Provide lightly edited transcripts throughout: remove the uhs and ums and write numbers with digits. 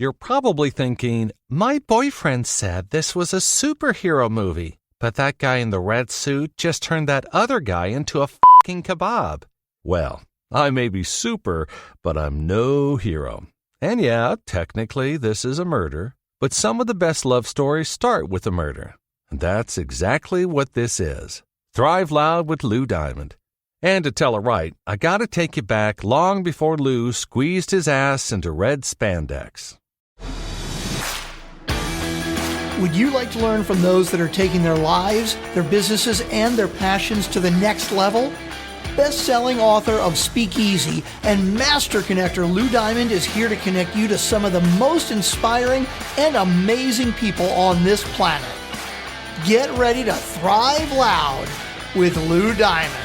You're probably thinking, my boyfriend said this was a superhero movie, but that guy in the red suit just turned that other guy into a fucking kebab. Well, I may be super, but I'm no hero. And yeah, technically this is a murder, but some of the best love stories start with a murder. And that's exactly what this is. Thrive Loud with Lou Diamond. And to tell it right, I gotta take you back long before Lou squeezed his ass into red spandex. Would you like to learn from those that are taking their lives, their businesses, and their passions to the next level? Best-selling author of Speakeasy and master connector Lou Diamond is here to connect you to some of the most inspiring and amazing people on this planet. Get ready to thrive loud with Lou Diamond.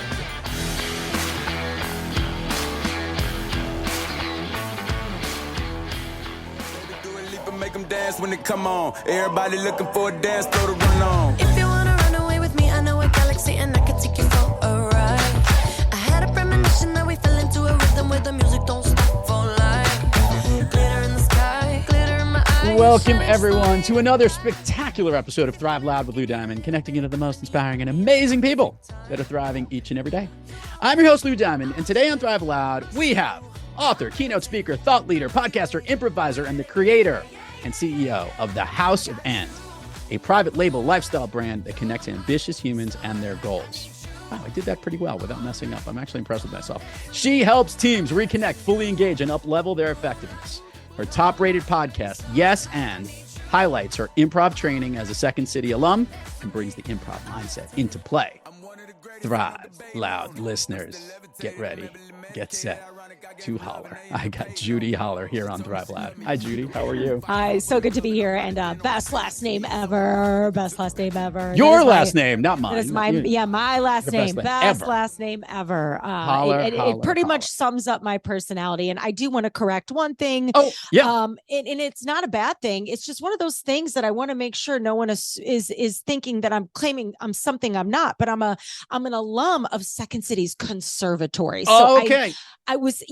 Make them dance when they come on. Everybody looking for a dance floor to run on. If you wanna run away with me, I know a galaxy and I can take you for a ride. I had a premonition that we fell into a rhythm where the music don't stop for life. Glitter in the sky, glitter in my eyes. Welcome everyone to another spectacular episode of Thrive Loud with Lou Diamond, connecting you to the most inspiring and amazing people that are thriving each and every day. I'm your host, Lou Diamond, and today on Thrive Loud, we have author, keynote speaker, thought leader, podcaster, improviser, and the creator and CEO of the Haus, a private label lifestyle brand that connects ambitious humans and their goals. Wow, I did that pretty well without messing up. I'm actually impressed with myself. She helps teams reconnect, fully engage, and up-level their effectiveness. Her top-rated podcast, Yes and, highlights her improv training as a Second City alum and brings the improv mindset into play. Thrive Loud listeners, get ready, get set to holler. I got Judi Holler here on Thrive Loud. Hi, Judi. How are you? Hi, so good to be here. And best last name ever. Best last name ever. Your last name, not mine. That is my last name. Best last name ever. It pretty much sums up my personality. And I do want to correct one thing. Oh, yeah. And it's not a bad thing. It's just one of those things that I want to make sure no one is thinking that I'm claiming I'm something I'm not. But I'm an alum of Second City's Conservatory. So okay. I was,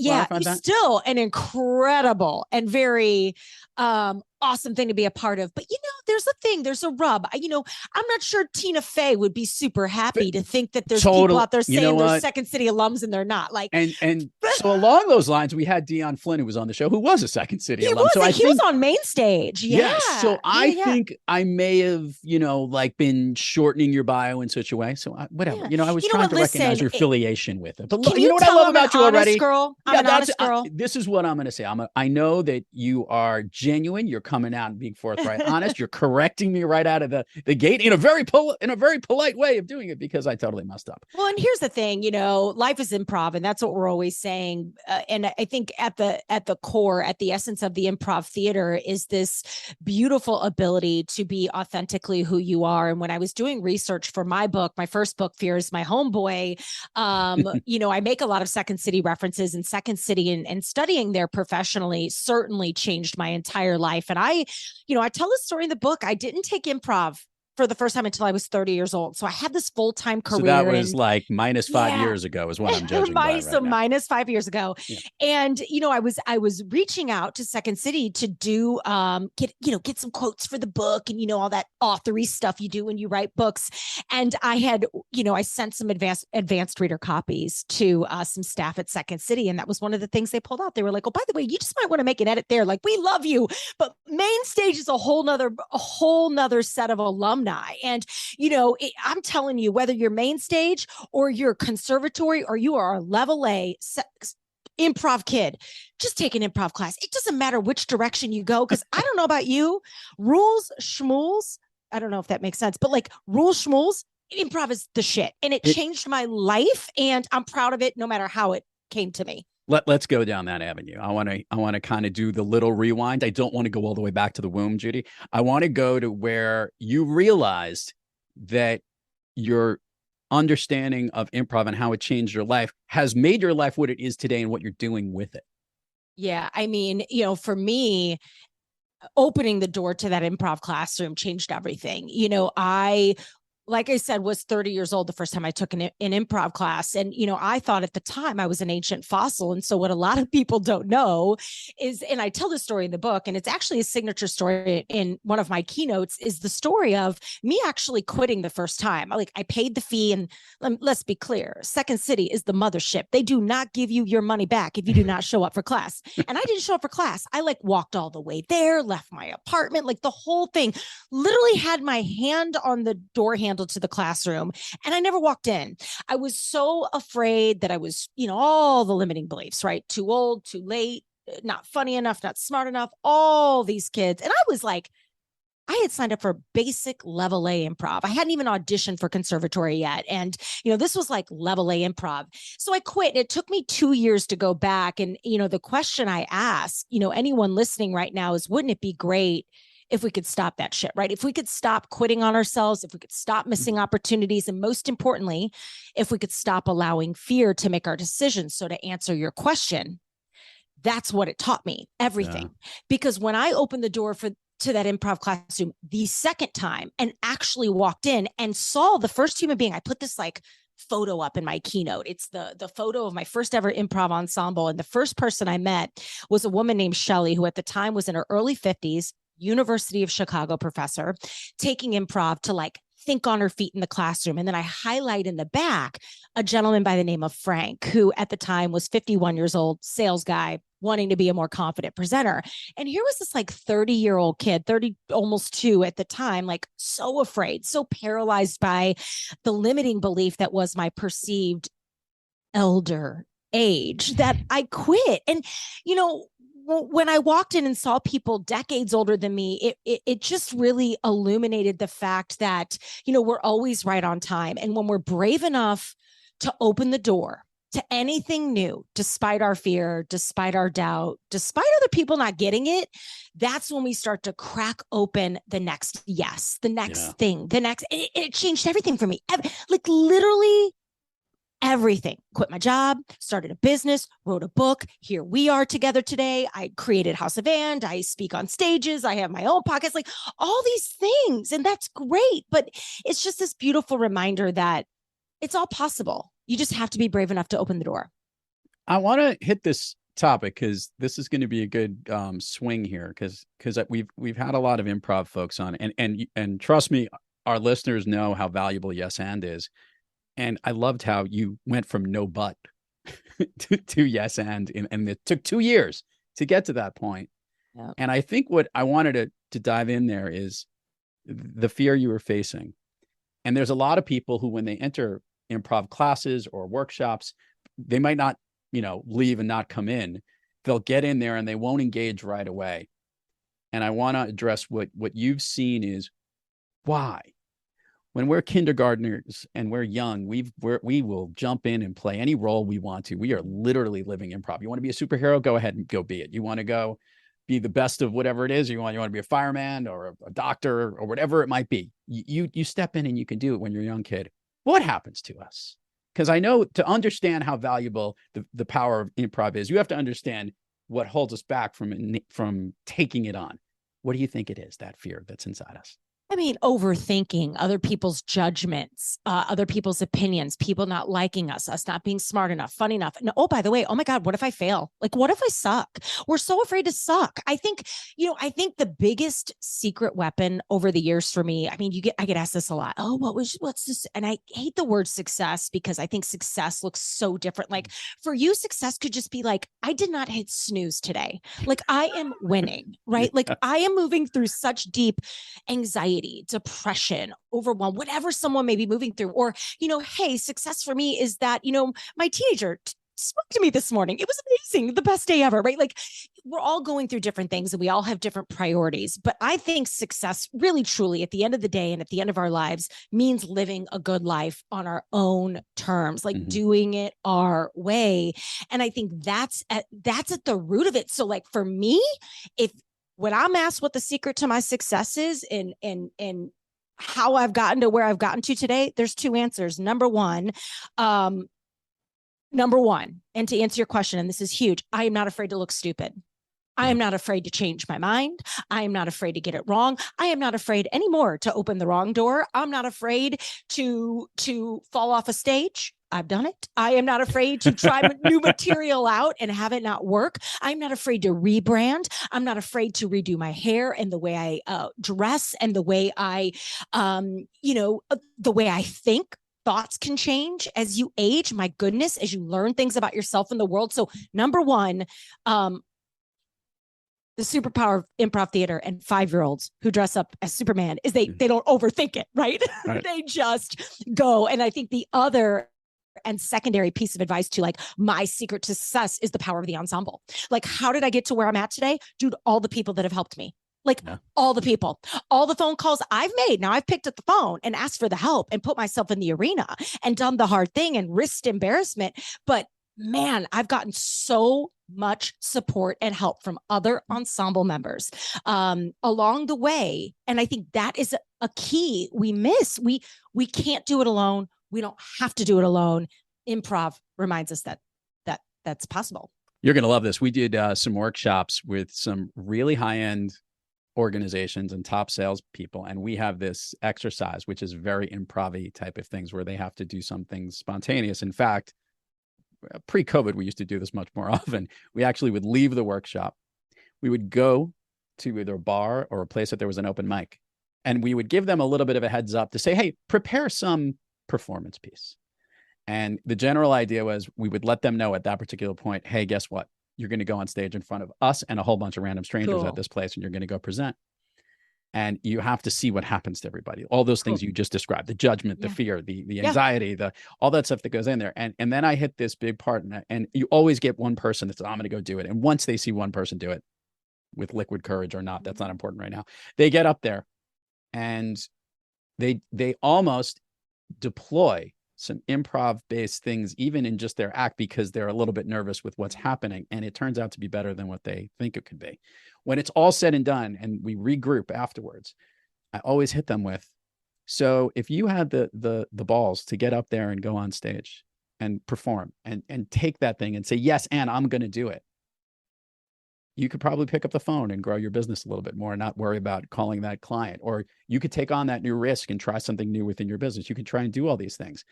still an incredible and very awesome thing to be a part of. But, there's a rub. I'm not sure Tina Fey would be super happy to think that there's people out there saying they're Second City alums and they're not. Like, and so along those lines, we had Dion Flynn, who was on the show, who was a Second City alum. He was on main stage. Yeah. So I think I may have, been shortening your bio in such a way. So whatever, I was trying to recognize your affiliation with it. But you know what I love about you already? Girl? I'm an honest girl. This is what I'm going to say. I know that you are genuine. You're coming out and being forthright, honest. You're correcting me right out of the gate in a very polite way of doing it because I totally messed up. Well, and here's the thing, life is improv, and that's what we're always saying. And I think at the core, at the essence of the improv theater is this beautiful ability to be authentically who you are. And when I was doing research for my book, my first book, Fear is My Homeboy, I make a lot of Second City references, and Second City and studying there professionally certainly changed my entire life. And I tell this story in the book. I didn't take improv for the first time until I was 30 years old. So I had this full-time career. So that was like minus 5 years ago is what I'm judging by right now. Minus 5 years ago. Yeah. And, I was reaching out to Second City to do, get some quotes for the book and, all that authory stuff you do when you write books. And I had, I sent some advanced reader copies to some staff at Second City. And that was one of the things they pulled out. They were like, oh, by the way, you just might want to make an edit there. Like, we love you, but main stage is a whole nother set of alumni. And, I'm telling you, whether you're main stage or you're conservatory or you are a level A improv kid, just take an improv class. It doesn't matter which direction you go. Cause I don't know about you, rules, schmools. I don't know if that makes sense, but like rules, schmools, improv is the shit. And it changed my life. And I'm proud of it no matter how it came to me. Let's go down that avenue. I want to kind of do the little rewind. I don't want to go all the way back to the womb, Judi. I want to go to where you realized that your understanding of improv and how it changed your life has made your life what it is today and what you're doing with it. Yeah. I mean, for me, opening the door to that improv classroom changed everything. I like I said, was 30 years old the first time I took an improv class. And, I thought at the time I was an ancient fossil. And so what a lot of people don't know is, and I tell this story in the book, and it's actually a signature story in one of my keynotes, is the story of me actually quitting the first time. Like, I paid the fee, and let's be clear, Second City is the mothership. They do not give you your money back if you do not show up for class. And I didn't show up for class. I walked all the way there, left my apartment, the whole thing, literally had my hand on the door handle to the classroom, and I never walked in. I was so afraid that I was, all the limiting beliefs, right? Too old, too late, not funny enough, not smart enough, all these kids. And I was like, I had signed up for basic level A improv. I hadn't even auditioned for Conservatory yet. And, this was like level A improv. So I quit. It took me 2 years to go back. And, the question I ask, anyone listening right now is, wouldn't it be great if we could stop that shit, right? If we could stop quitting on ourselves, if we could stop missing opportunities, and most importantly, if we could stop allowing fear to make our decisions. So to answer your question, that's what it taught me, everything. Yeah. Because when I opened the door to that improv classroom the second time and actually walked in and saw the first human being, I put this photo up in my keynote. It's the photo of my first ever improv ensemble. And the first person I met was a woman named Shelley, who at the time was in her early 50s, University of Chicago professor, taking improv to think on her feet in the classroom. And then I highlight in the back a gentleman by the name of Frank, who at the time was 51 years old, sales guy, wanting to be a more confident presenter. And here was this 30-year-old kid, 30, almost 2 at the time, so afraid, so paralyzed by the limiting belief that was my perceived elder age, that I quit. And, when I walked in and saw people decades older than me, it just really illuminated the fact that, we're always right on time. And when we're brave enough to open the door to anything new, despite our fear, despite our doubt, despite other people not getting it, that's when we start to crack open the next yes, the next thing, the next, it changed everything for me. Literally everything. Quit my job, started a business, wrote a book. Here we are together today. I created House of And. I speak on stages. I have my own podcasts, all these things. And that's great. But it's just this beautiful reminder that it's all possible. You just have to be brave enough to open the door. I want to hit this topic because this is going to be a good swing here, because we've had a lot of improv folks on, and trust me, our listeners know how valuable yes and is. And I loved how you went from no but to yes and it took 2 years to get to that point. Yeah. And I think what I wanted to dive in there is the fear you were facing. And there's a lot of people who, when they enter improv classes or workshops, they might not, leave and not come in. They'll get in there and they won't engage right away. And I want to address what you've seen is why. When we're kindergartners and we're young, we will jump in and play any role we want to. We are literally living improv. You want to be a superhero? Go ahead and go be it. You want to go be the best of whatever it is, or you want to be a fireman or a doctor or whatever it might be. You step in and you can do it when you're a young kid. What happens to us? Because I know, to understand how valuable the power of improv is, you have to understand what holds us back from taking it on. What do you think it is, that fear that's inside us? I mean, overthinking other people's judgments, other people's opinions, people not liking us not being smart enough, funny enough. And, oh, by the way, oh my God, what if I fail? What if I suck? We're so afraid to suck. I think the biggest secret weapon over the years for me, I get asked this a lot. Oh, what's this? And I hate the word success, because I think success looks so different. For you, success could just be I did not hit snooze today. I am winning, right? I am moving through such deep anxiety, depression, overwhelm, whatever someone may be moving through. Or, hey, success for me is that, my teenager spoke to me this morning. It was amazing. The best day ever, right? We're all going through different things and we all have different priorities. But I think success really, truly, at the end of the day and at the end of our lives, means living a good life on our own terms, doing it our way. And I think that's at the root of it. So for me, when I'm asked what the secret to my success is and how I've gotten to where I've gotten to today, there's 2 answers. Number one, and to answer your question, and this is huge, I am not afraid to look stupid. I am not afraid to change my mind. I am not afraid to get it wrong. I am not afraid anymore to open the wrong door. I'm not afraid to fall off a stage. I've done it. I am not afraid to try new material out and have it not work. I'm not afraid to rebrand. I'm not afraid to redo my hair and the way I dress and the way I, the way I think. Thoughts can change as you age. My goodness, as you learn things about yourself and the world. So number one, the superpower of improv theater and 5-year-olds who dress up as Superman is they don't overthink it, right? They just go. And I think the other and secondary piece of advice to like my secret to success is the power of the ensemble. Like, how did I get to where I'm at today? Dude, all the people that have helped me. Like all the people, all the phone calls I've made. Now I've picked up the phone and asked for the help and put myself in the arena and done the hard thing and risked embarrassment. But man, I've gotten so much support and help from other ensemble members along the way. And I think that is a key we miss. We can't do it alone. We don't have to do it alone. Improv reminds us that's possible. You're going to love this. We did some workshops with some really high-end organizations and top salespeople. And we have this exercise, which is very improv-y type of things where they have to do something spontaneous. In fact, pre-COVID, we used to do this much more often. We actually would leave the workshop. We would go to either a bar or a place that there was an open mic. And we would give them a little bit of a heads up to say, hey, prepare some performance piece. And the general idea was we would let them know at that particular point, hey, guess what? You're going to go on stage in front of us and a whole bunch of random strangers at this place, and you're going to go present. And you have to see what happens to everybody. All those things you just described, the judgment, the fear, the anxiety, all that stuff that goes in there. And then I hit this big part, and you always get one person that says, I'm going to go do it. And once they see one person do it with liquid courage or not, that's not important right now. They get up there and they almost deploy some improv-based things, even in just their act, because they're a little bit nervous with what's happening. And it turns out to be better than what they think it could be. When it's all said and done and we regroup afterwards, I always hit them with, so if you had the balls to get up there and go on stage and perform and take that thing and say, yes, and I'm going to do it, you could probably pick up the phone and grow your business a little bit more and not worry about calling that client. Or you could take on that new risk and try something new within your business. You can try and do all these things.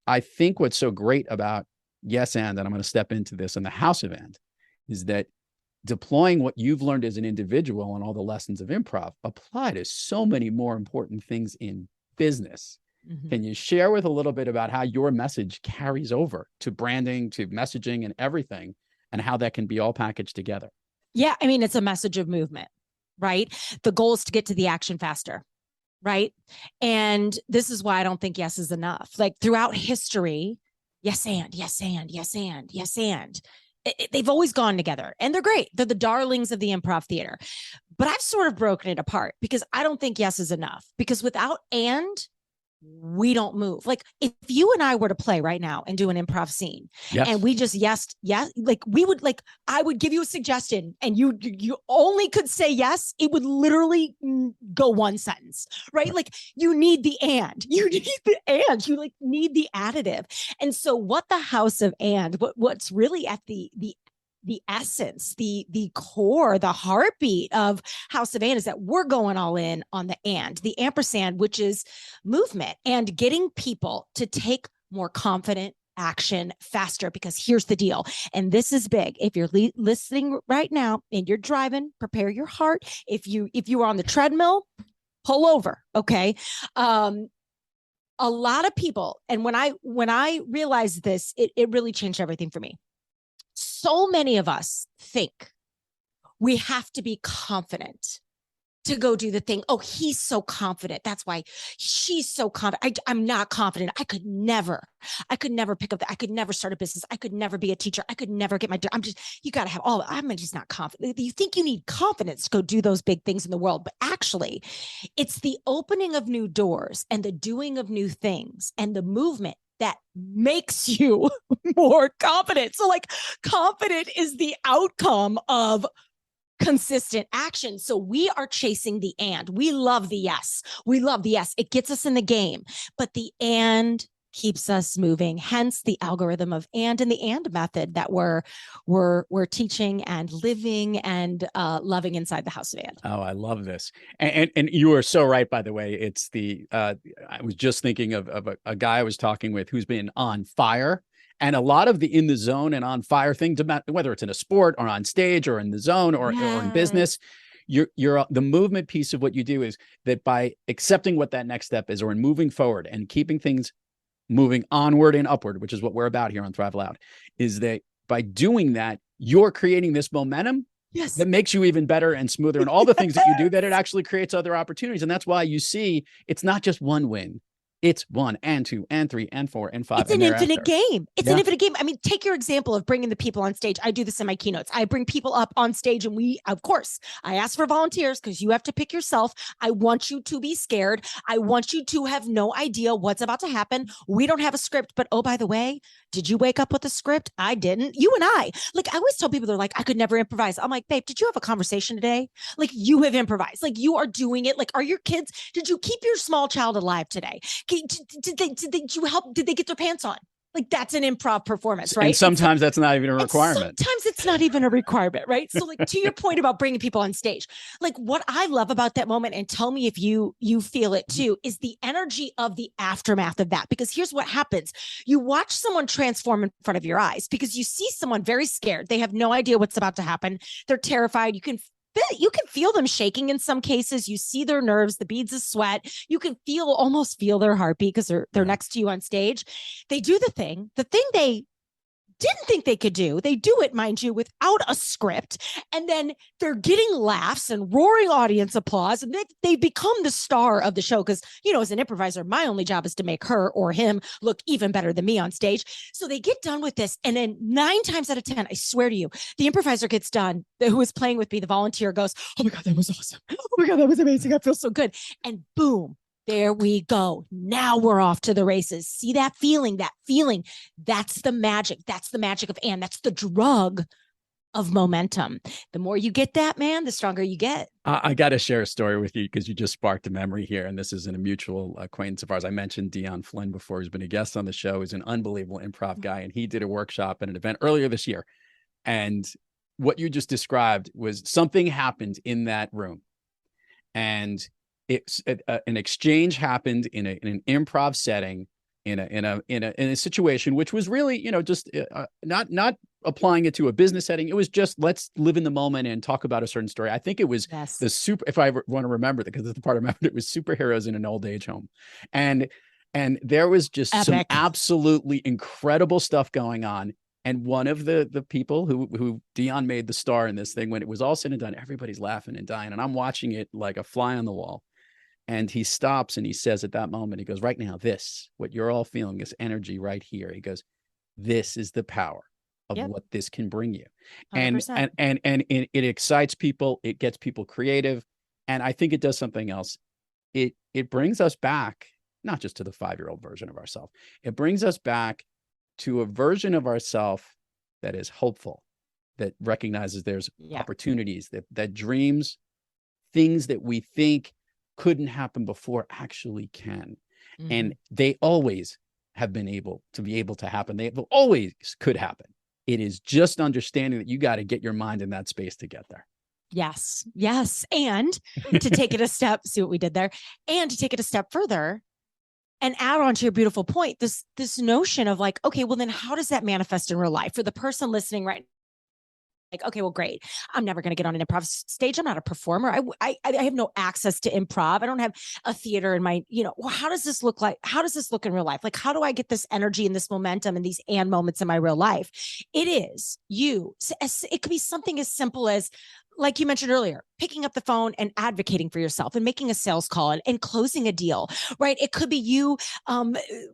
I think what's so great about yes, and I'm going to step into this in the House of And, is that deploying what you've learned as an individual and all the lessons of improv apply to so many more important things in business. Mm-hmm. Can you share with a little bit about how your message carries over to branding, to messaging and everything, and how that can be all packaged together? Yeah. I mean, it's a message of movement, right? The goal is to get to the action faster, right? And this is why I don't think yes is enough. Like throughout history, yes, and, yes, and, yes, and, yes, and. They've always gone together and they're great. They're the darlings of the improv theater. But I've sort of broken it apart because I don't think yes is enough, because without and, we don't move. Like if you and I were to play right now and do an improv scene and we just yes, like we would, like I would give you a suggestion and you only could say yes, it would literally go one sentence, right? Like you need the and, you need the additive. And so what the House of And, what's really at the essence, the core, the heartbeat of House of And is that we're going all in on the ampersand, which is movement and getting people to take more confident action faster. Because here's the deal, and this is big. If you're listening right now and you're driving, prepare your heart. If you are on the treadmill, pull over. Okay. A lot of people, and when I realized this, it really changed everything for me. So many of us think we have to be confident to go do the thing. Oh, he's so confident. That's why she's so confident. I'm not confident. I could never pick up I could never start a business. I could never be a teacher. I could never get you got to have I'm just not confident. You think you need confidence to go do those big things in the world, but actually it's the opening of new doors and the doing of new things and the movement that makes you more confident. So like confident is the outcome of consistent action. So we are chasing the and. We love the yes. We love the yes. It gets us in the game. But the and keeps us moving. Hence the algorithm of and the and method that we're teaching and living and loving inside the House of And. Oh, I love this. And you are so right, by the way. It's I was just thinking of a guy I was talking with who's been on fire. And a lot of the in the zone and on fire thing, whether it's in a sport or on stage or in the zone or in business, you're the movement piece of what you do is that by accepting what that next step is, or in moving forward and keeping things moving onward and upward, which is what we're about here on Thrive Loud, is that by doing that, you're creating this momentum that makes you even better and smoother, and all the things that you do, that it actually creates other opportunities. And that's why you see it's not just one win. It's 1 and 2 and 3 and 4 and 5. It's an infinite game. It's an infinite game. I mean, take your example of bringing the people on stage. I do this in my keynotes. I bring people up on stage and of course, I ask for volunteers because you have to pick yourself. I want you to be scared. I want you to have no idea what's about to happen. We don't have a script, but oh, by the way, did you wake up with a script? I didn't. You and I always tell people, they're like, I could never improvise. I'm like, babe, did you have a conversation today? Like, you have improvised. Like, you are doing it. Like, are your kids, did you keep your small child alive today? Did you help? Did they get their pants on? Like, that's an improv performance, right? And sometimes that's not even a requirement. Sometimes it's not even a requirement, right? So, like, to your point about bringing people on stage, like, what I love about that moment, and tell me if you feel it too, is the energy of the aftermath of that. Because here's what happens. You watch someone transform in front of your eyes because you see someone very scared. They have no idea what's about to happen. They're terrified. You can feel them shaking in some cases. You see their nerves, the beads of sweat. You can almost feel their heartbeat because they're next to you on stage. They do the thing they didn't think they could do. They do it, mind you, without a script. And then they're getting laughs and roaring audience applause. And they become the star of the show. Because, as an improviser, my only job is to make her or him look even better than me on stage. So they get done with this. And then 9 times out of 10, I swear to you, the improviser gets done, who is playing with me, the volunteer goes, oh my God, that was awesome. Oh my God, that was amazing. I feel so good. And boom. There we go. Now we're off to the races. See that feeling, that's the magic. That's the magic of and. That's the drug of momentum. The more you get that, man, the stronger you get. I got to share a story with you because you just sparked a memory here. And this is a mutual acquaintance of ours. I mentioned Dion Flynn before, who's been a guest on the show. He's an unbelievable improv guy. And he did a workshop at an event earlier this year. And what you just described was something happened in that room. And an exchange happened in an improv setting in a situation which was really just not applying it to a business setting. It was just, let's live in the moment and talk about a certain story. I think it was if I want to remember that, because it's the part I remember, it was superheroes in an old age home, and there was just some absolutely incredible stuff going on. And one of the people who Dion made the star in this thing, when it was all said and done, everybody's laughing and dying, and I'm watching it like a fly on the wall. And he stops and he says at that moment, he goes, right now, what you're all feeling, this energy right here. He goes, this is the power of what this can bring you. 100%. And it excites people. It gets people creative. And I think it does something else. It brings us back, not just to the 5-year-old version of ourselves. It brings us back to a version of ourselves that is hopeful, that recognizes there's opportunities, that dreams, things that we think couldn't happen before actually can. Mm-hmm. And they always have been able to happen. They always could happen. It is just understanding that you got to get your mind in that space to get there. Yes. And to take it a step, see what we did there, and to take it a step further and add on to your beautiful point, this notion of like, okay, well then how does that manifest in real life for the person listening right now? Like, okay, well, great. I'm never going to get on an improv stage. I'm not a performer. I have no access to improv. I don't have a theater in my, well, how does this look like? How does this look in real life? Like, how do I get this energy and this momentum and these and moments in my real life? It could be something as simple as, like you mentioned earlier, picking up the phone and advocating for yourself and making a sales call and closing a deal, right? It could be you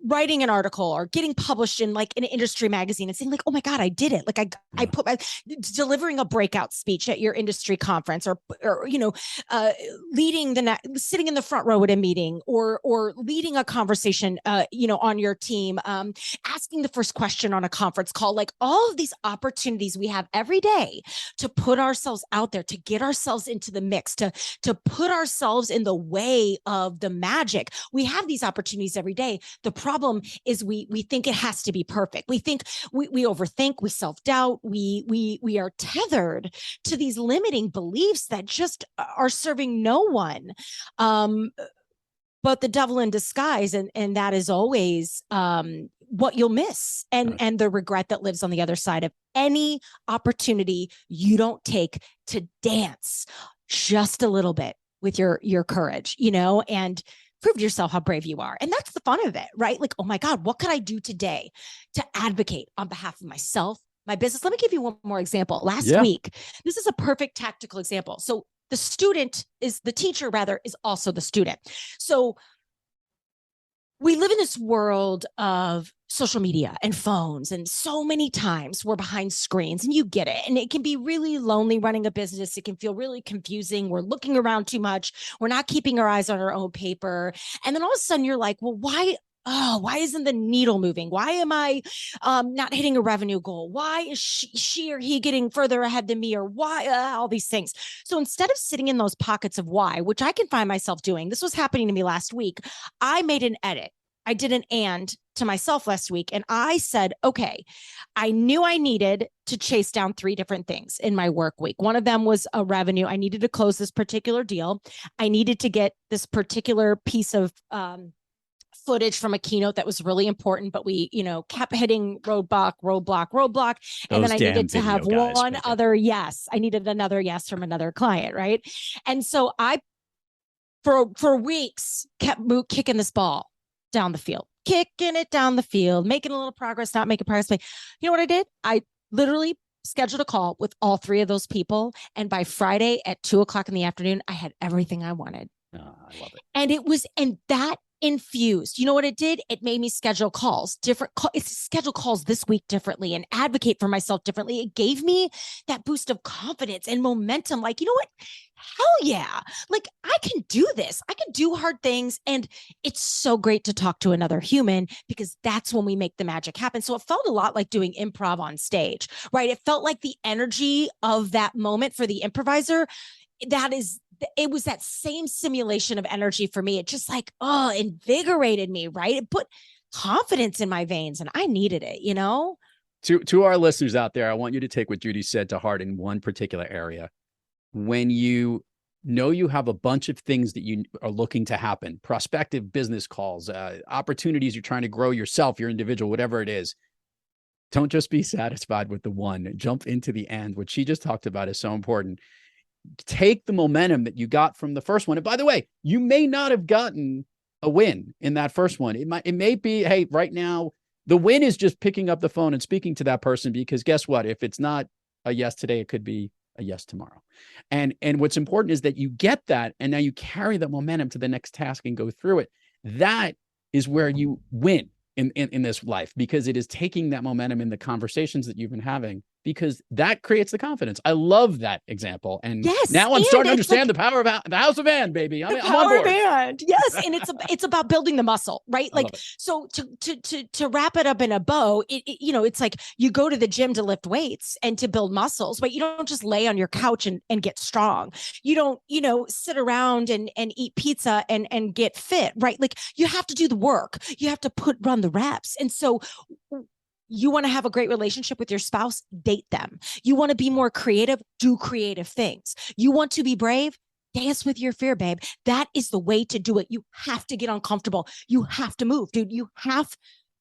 writing an article or getting published in like an industry magazine and saying like, oh my God, I did it. Like I put delivering a breakout speech at your industry conference or leading sitting in the front row at a meeting or leading a conversation, on your team, asking the first question on a conference call, like all of these opportunities we have every day to put ourselves out out there, to get ourselves into the mix, to put ourselves in the way of the magic. We have these opportunities every day. The problem is we think it has to be perfect. We think we overthink, we self-doubt, we are tethered to these limiting beliefs that just are serving no one. But the devil in disguise, and that is always what you'll miss, and the regret that lives on the other side of any opportunity you don't take to dance just a little bit with your courage, and prove to yourself how brave you are. And that's the fun of it, right? Like, oh my God, what could I do today to advocate on behalf of myself, my business? Let me give you one more example. Last week, this is a perfect tactical example. So the teacher is also the student. So we live in this world of social media and phones, and so many times we're behind screens, and you get it. And it can be really lonely running a business. It can feel really confusing. We're looking around too much. We're not keeping our eyes on our own paper. And then all of a sudden you're like, well, why isn't the needle moving? Why am I not hitting a revenue goal? Why is she or he getting further ahead than me? Or why all these things? So instead of sitting in those pockets of why, which I can find myself doing, this was happening to me last week. I made an edit. I did an and to myself last week. And I said, okay, I knew I needed to chase down 3 different things in my work week. One of them was a revenue. I needed to close this particular deal. I needed to get this particular piece of footage from a keynote that was really important, but we, kept hitting roadblock. And then I needed to have one other yes. I needed another yes from another client, right? And so I, for weeks, kept kicking this ball down the field, kicking it down the field, making a little progress, not making progress. You know what I did? I literally scheduled a call with all 3 of those people. And by Friday at 2:00 in the afternoon, I had everything I wanted. I love it. And that infused, you know what it did? It made me schedule calls, schedule calls this week differently and advocate for myself differently. It gave me that boost of confidence and momentum. Like, you know what? Hell yeah. Like, I can do this. I can do hard things. And it's so great to talk to another human, because that's when we make the magic happen. So it felt a lot like doing improv on stage, right? It felt like the energy of that moment for the improviser. It was that same simulation of energy for me. It just invigorated me, right? It put confidence in my veins, and I needed it, To our listeners out there, I want you to take what Judi said to heart in one particular area. When you know you have a bunch of things that you are looking to happen, prospective business calls, opportunities, you're trying to grow yourself, your individual, whatever it is, don't just be satisfied with the one. Jump into the end. What she just talked about is so important. Take the momentum that you got from the first one. And by the way, you may not have gotten a win in that first one. It may be, hey, right now, the win is just picking up the phone and speaking to that person, because guess what? If it's not a yes today, it could be a yes tomorrow. And what's important is that you get that, and now you carry that momentum to the next task and go through it. That is where you win in this life, because it is taking that momentum in the conversations that you've been having, because that creates the confidence. I love that example. And now I'm starting to understand the power of the House of And, baby. I'm on board. And yes. And it's about building the muscle, right? Like, so to wrap it up in a bow, it's like you go to the gym to lift weights and to build muscles, but you don't just lay on your couch and get strong. You don't, sit around and eat pizza and get fit, right? Like, you have to do the work. You have to run the reps. And so you want to have a great relationship with your spouse, date them. You want to be more creative, do creative things. You want to be brave, dance with your fear, babe. That is the way to do it. You have to get uncomfortable. You have to move, dude. You have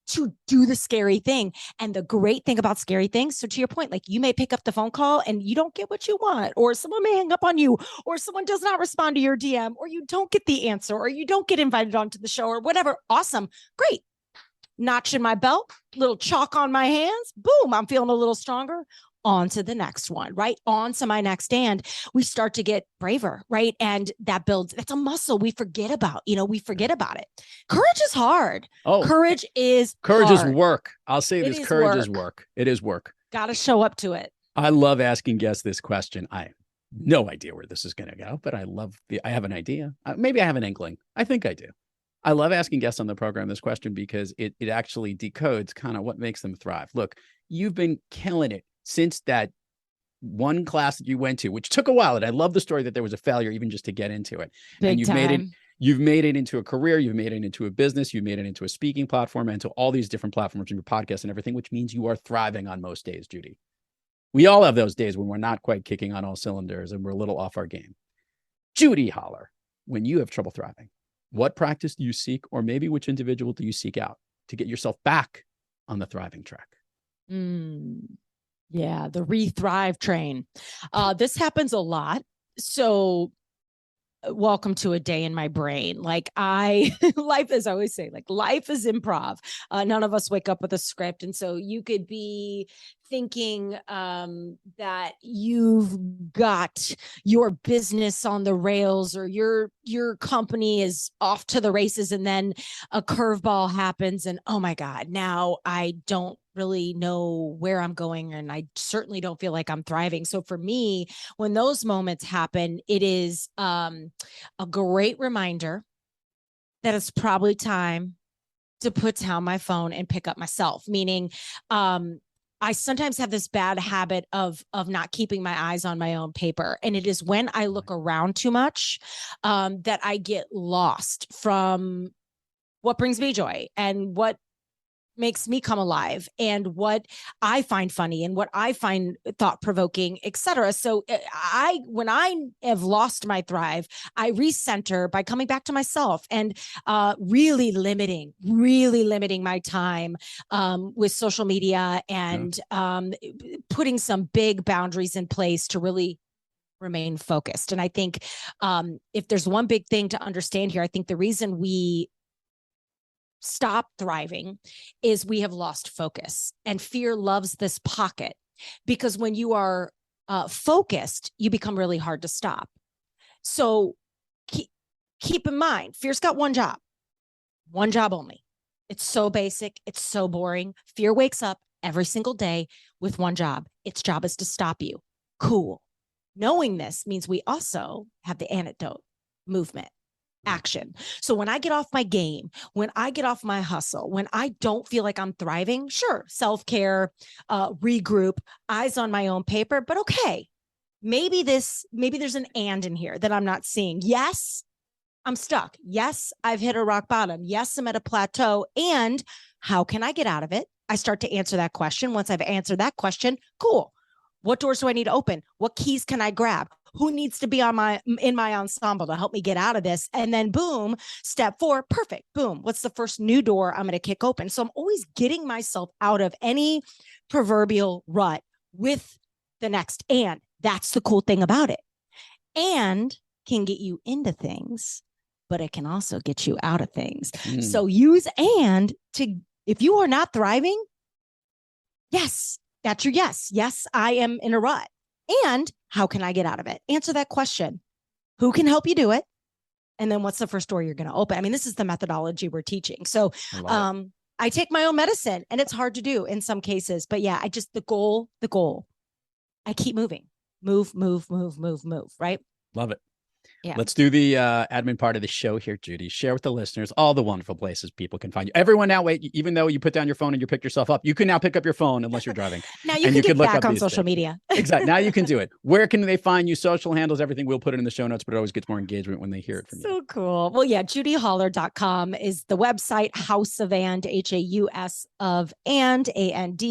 to do the scary thing. And the great thing about scary things, so to your point, like, you may pick up the phone call and you don't get what you want, or someone may hang up on you, or someone does not respond to your DM, or you don't get the answer, or you don't get invited onto the show, or whatever. Awesome. Great. Notch in my belt, little chalk on my hands. Boom, I'm feeling a little stronger. On to the next one, right? On to my next stand. We start to get braver, right? And that's a muscle we forget about. We forget about it. Courage is hard. Courage is work. I'll say this. Courage is work. It is work. Got to show up to it. I love asking guests this question. I have no idea where this is going to go, but I have an idea. Maybe I have an inkling. I think I do. I love asking guests on the program this question, because it actually decodes kind of what makes them thrive. Look, you've been killing it since that one class that you went to, which took a while. And I love the story that there was a failure even just to get into it. Big and you've time. made it into a career, you've made it into a business, you've made it into a speaking platform, and to all these different platforms in your podcast and everything, which means you are thriving on most days, Judi. We all have those days when we're not quite kicking on all cylinders and we're a little off our game. Judi Holler, when you have trouble thriving, what practice do you seek, or maybe which individual do you seek out to get yourself back on the thriving track? Yeah, the re-thrive train. This happens a lot. So welcome to a day in my brain. Like life, as I always say, like life is improv. None of us wake up with a script. And so you could be thinking that you've got your business on the rails, or your company is off to the races, and then a curveball happens and oh my God, now I don't really know where I'm going, and I certainly don't feel like I'm thriving. So for me, when those moments happen, it is a great reminder that it's probably time to put down my phone and pick up myself. Meaning, I sometimes have this bad habit of not keeping my eyes on my own paper. And it is when I look around too much that I get lost from what brings me joy and what makes me come alive and what I find funny and what I find thought-provoking, etc. So when I have lost my thrive, I recenter by coming back to myself and really limiting my time with social media and putting some big boundaries in place to really remain focused. And I think if there's one big thing to understand here, I think the reason we stop thriving is we have lost focus, and fear loves this pocket, because when you are focused, you become really hard to stop. So keep in mind, fear's got one job only. It's so basic. It's so boring. Fear wakes up every single day with one job. Its job is to stop you. Cool. Knowing this means we also have the antidote: movement. Action. So when I get off my game, when I get off my hustle, when I don't feel like I'm thriving, sure, self-care, regroup, eyes on my own paper, but okay, maybe there's an and in here that I'm not seeing. Yes, I'm stuck. Yes, I've hit a rock bottom. Yes, I'm at a plateau. And how can I get out of it? I start to answer that question. Once I've answered that question, cool. What doors do I need to open? What keys can I grab? Who needs to be in my ensemble to help me get out of this? And then boom, step 4, perfect. Boom. What's the first new door I'm going to kick open? So I'm always getting myself out of any proverbial rut with the next. And that's the cool thing about it. And can get you into things, but it can also get you out of things. So use and to, if you are not thriving, yes, that's your yes. Yes, I am in a rut. And how can I get out of it? Answer that question. Who can help you do it? And then what's the first door you're going to open? I mean, this is the methodology we're teaching. So I take my own medicine, and it's hard to do in some cases. But yeah, the goal, I keep moving. Move, right? Love it. Yeah. Let's do the admin part of the show here, Judi. Share with the listeners all the wonderful places people can find you. Everyone now, even though you put down your phone and you picked yourself up, you can now pick up your phone unless you're driving. Now you can get back on social media. Exactly. Now you can do it. Where can they find you? Social handles, everything. We'll put it in the show notes, but it always gets more engagement when they hear it from you. So cool. Well, yeah, judiholler.com is the website. Haus of And, Haus of And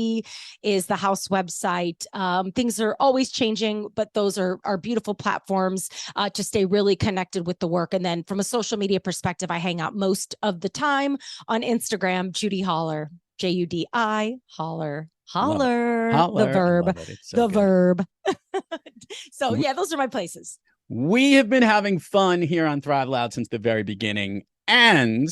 is the Haus website. Things are always changing, but those are beautiful platforms to stay really connected with the work. And then from a social media perspective, I hang out most of the time on Instagram, Judi Holler, Judi Holler, the verb, verb. So yeah, those are my places. We have been having fun here on Thrive Loud since the very beginning, and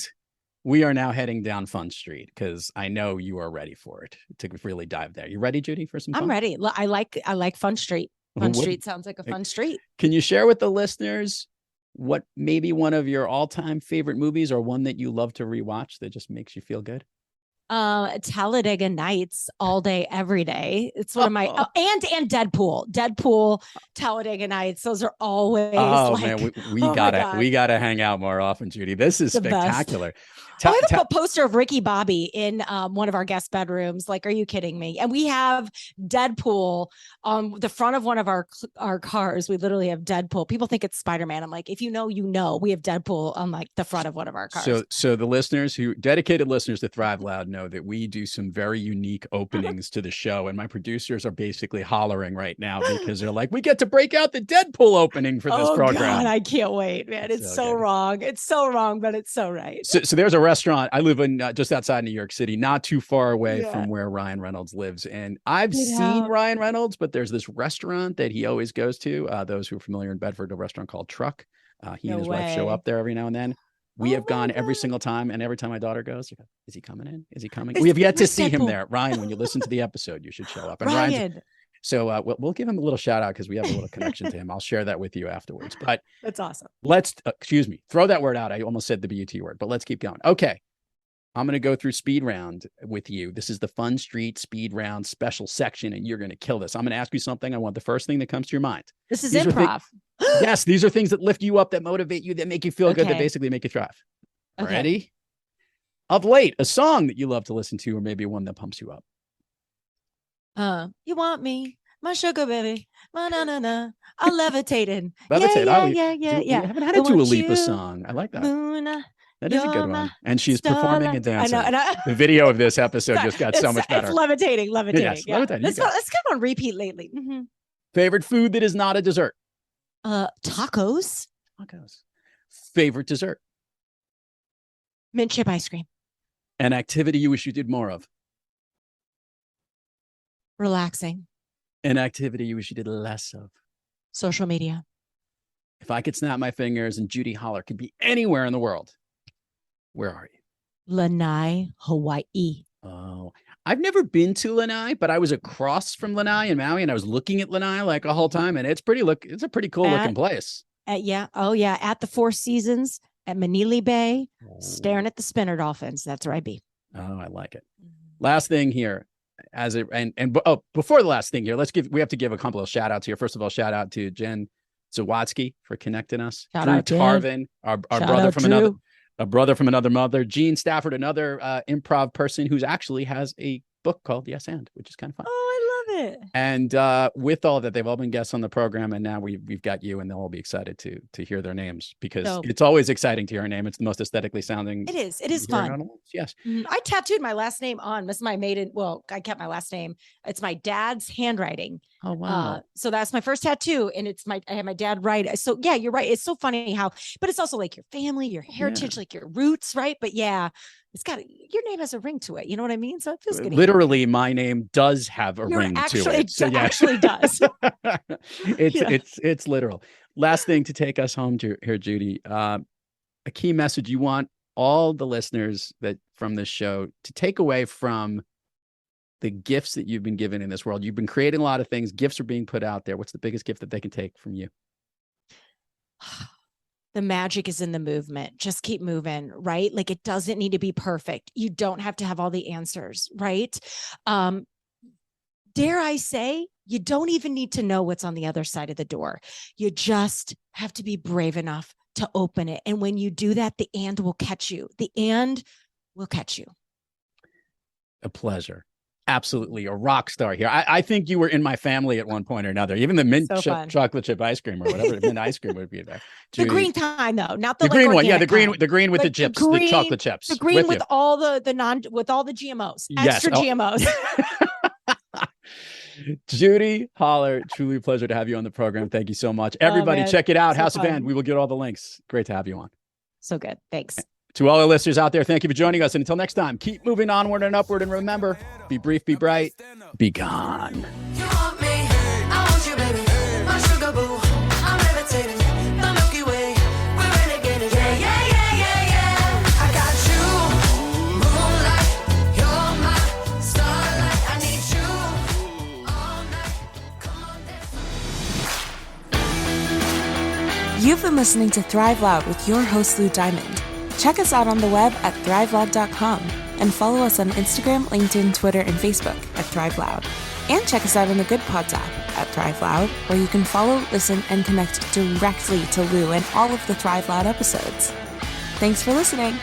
we are now heading down Fun Street because I know you are ready for it to really dive there. You ready, Judi, for some fun? I'm ready. I like Fun Street. Fun Street sounds like a fun street. Can you share with the listeners what maybe one of your all-time favorite movies, or one that you love to rewatch that just makes you feel good? Talladega Nights, all day, every day. It's one of my and Deadpool, Talladega Nights. Those are always man, we gotta hang out more often, Judi. This is spectacular. I have a poster of Ricky Bobby in one of our guest bedrooms. Like, are you kidding me? And we have Deadpool on the front of one of our cars. We literally have Deadpool. People think it's Spider-Man. I'm like, if you know, you know. We have Deadpool on like the front of one of our cars. So the listeners dedicated listeners to Thrive Loud know that we do some very unique openings to the show, and my producers are basically hollering right now because they're like, we get to break out the Deadpool opening for this program. God, I can't wait, man. It's so wrong. It's so wrong, but it's so right. So there's a restaurant. I live in just outside New York City, not too far away from where Ryan Reynolds lives. And I've seen Ryan Reynolds, but there's this restaurant that he always goes to. Those who are familiar in Bedford, a restaurant called Truck. He and his wife show up there every now and then. We have gone every single time. And every time my daughter goes, is he coming in? Is he coming? We have yet to see him there. Ryan, when you listen to the episode, you should show up. And Ryan. So we'll give him a little shout out because we have a little connection to him. I'll share that with you afterwards. But that's awesome. Let's throw that word out. I almost said the BUT word, but let's keep going. Okay. I'm going to go through speed round with you. This is the Fun Street speed round special section, and you're going to kill this. I'm going to ask you something. I want the first thing that comes to your mind. This is improv. Yes, these are things that lift you up, that motivate you, that make you feel good, that basically make you thrive. Okay. Ready? Of late, a song that you love to listen to, or maybe one that pumps you up. You want me, my sugar baby, my na. I'm levitating. Levitate. Yeah. You haven't had a Dua Lipa song. I like that. That is a good one. And she's performing and dancing. I know. The video of this episode just got so much better. It's levitating. Yes, levitating. It's kind of on repeat lately. Mm-hmm. Favorite food that is not a dessert? Tacos. Favorite dessert? Mint chip ice cream. An activity you wish you did more of? Relaxing. An activity you wish you did less of? Social media. If I could snap my fingers and Judi Holler could be anywhere in the world, where are you? Lanai, Hawaii. Oh, I've never been to Lanai, but I was across from Lanai in Maui, and I was looking at Lanai like a whole time, and it's a pretty cool looking place. At the Four Seasons at Manili Bay, staring at the spinner dolphins. That's where I'd be. Oh, I like it. Last thing here. Before the last thing here, we have to give a couple of shout outs here. First of all, shout out to Jen Zawatsky for connecting us. Shout out Tarvin, our brother from another mother. Gene Stafford, another improv person who's actually has a book called Yes And, which is kind of fun. Oh, I love it. And with all that, they've all been guests on the program, and now we've got you, and they'll all be excited to hear their names because it's always exciting to hear a name. It's the most aesthetically sounding. It is fun. Yes. I tattooed my last name on. This is my maiden. Well, I kept my last name. It's my dad's handwriting. Oh wow! So that's my first tattoo, and I had my dad write it. So yeah, you're right. It's so funny but it's also like your family, your heritage, like your roots, right? But yeah, your name has a ring to it. You know what I mean? So it feels good. Literally, my name does have a ring to it. It actually does. It's literal. Last thing to take us home to here, Judi. A key message you want all the listeners from this show to take away from the gifts that you've been given in this world. You've been creating a lot of things. Gifts are being put out there. What's the biggest gift that they can take from you? The magic is in the movement. Just keep moving, right? Like it doesn't need to be perfect. You don't have to have all the answers, right? Dare I say, you don't even need to know what's on the other side of the door. You just have to be brave enough to open it. And when you do that, the and will catch you. The and will catch you. A pleasure. Absolutely a rock star here. I think you were in my family at one point or another. Even the mint chocolate chip ice cream or whatever mint ice cream would be there. Judi. The green kind though, not the green one. Yeah, the green with like the chips, the chocolate chips. The green with all the GMOs, extra GMOs. Judi Holler, truly a pleasure to have you on the program. Thank you so much. Everybody, check it out. House of And. We will get all the links. Great to have you on. So good. Thanks. To all our listeners out there, thank you for joining us. And until next time, keep moving onward and upward. And remember, be brief, be bright, be gone. You want me, I want you, baby. My sugar boo, I'm levitating. The Milky Way, we're renegading. Yeah. I got you, moonlight. You're my starlight. I need you all night. Come on, dance. You've been listening to Thrive Loud with your host, Lou Diamond. Check us out on the web at thriveloud.com and follow us on Instagram, LinkedIn, Twitter, and Facebook at Thrive Loud. And check us out on the Good Pods app at Thrive Loud, where you can follow, listen, and connect directly to Lou and all of the Thrive Loud episodes. Thanks for listening.